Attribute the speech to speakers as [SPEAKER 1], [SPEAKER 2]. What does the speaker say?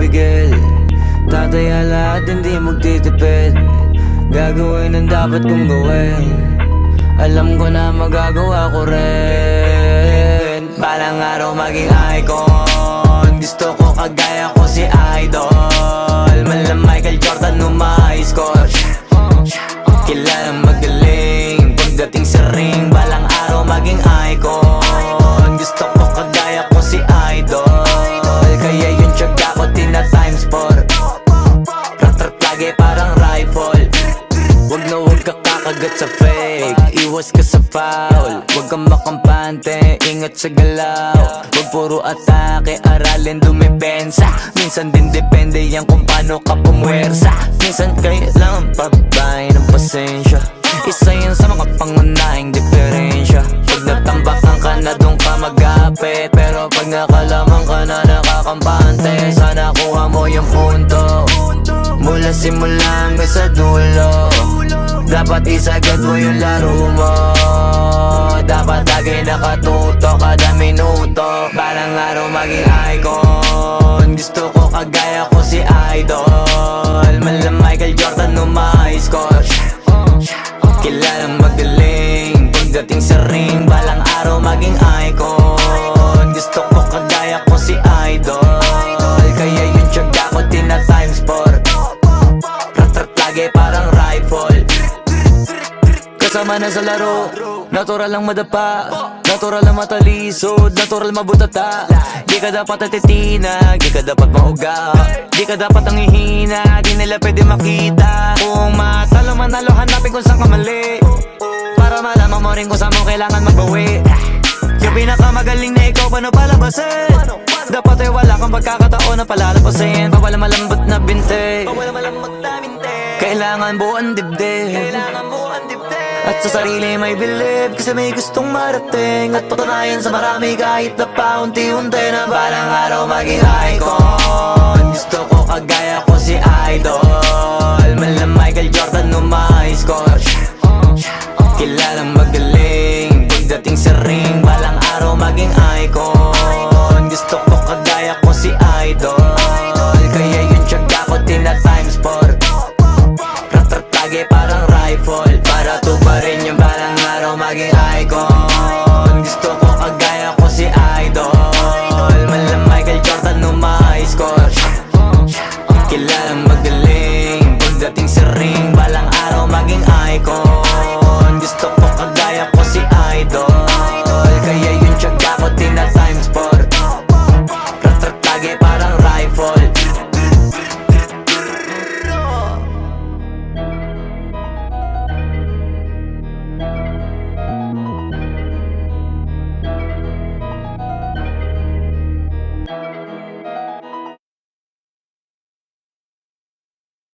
[SPEAKER 1] tumigil. Tataya lahat, hindi magtitipid. Gagawin ang dapat kong gawin. Alam ko na magagawa ko rin. Balang araw maging icon. Gusto ko kagaya ko si Idol. Malam Michael Jordan score. Kilalang magaling pagdating sa ring. Balang araw maging icon. Gusto ko kagaya ko si Idol. Kaya yung tiyaga ko tina-times 4. Rat-rat lagi parang rifle. Wag na wag ka kakagat sa fake. Iwas ka sa foul. Wag kang makampante, ingat sa galaw. Wag puro atake, aralin dumipensa. Minsan din depende yan kung paano ka pumwersa. Minsan kailangan pabay ng pasensya. Isa yan sa mga pangunahing diferensya. Pag natambakan ka na doon ka mag-apit. Pero pag nakalaman ka na nakakampante, sana kuha mo yung punto. Mula simula hanggang sa dulo. Dapat isagad mo yung laro mo. Dapat lagi nakatuto kada minuto. Balang araw maging icon. Gusto ko kagaya ko si Idol. Malam Michael Jordan score. Kilalang magaling pagdating sa ring. Balang araw maging icon. Gusto ko kagaya ko si Idol. Kaya yung tiyaga ko tina-times 4. Rat-rat lagi parang rifle. Kasama na sa laro, natural lang madapa, natural lang matalisod, natural mabutata. Di ka dapat atitina, di ka dapat mauga, di ka dapat ang ihina, di nila pwede makita. Kung matalo manalo, hanapin kung saan ka mali, para malaman mo rin kung saan mo kailangan magbawi. Yung pinakamagaling na ikaw, paano palabasin? Dapat ay wala kang pagkakataon na palalapasin. Bawal malambot na binte, kailangan buuan dibdib. At sa sarili may believe, kasi may gustong marating. At patunayan sa marami kahit na paunti-unti, na balang araw maging icon. Gusto ko kagaya ko si Idol. Malam Michael Jordan score. Kilalang magaling pagdating sa ring. Balang araw maging icon.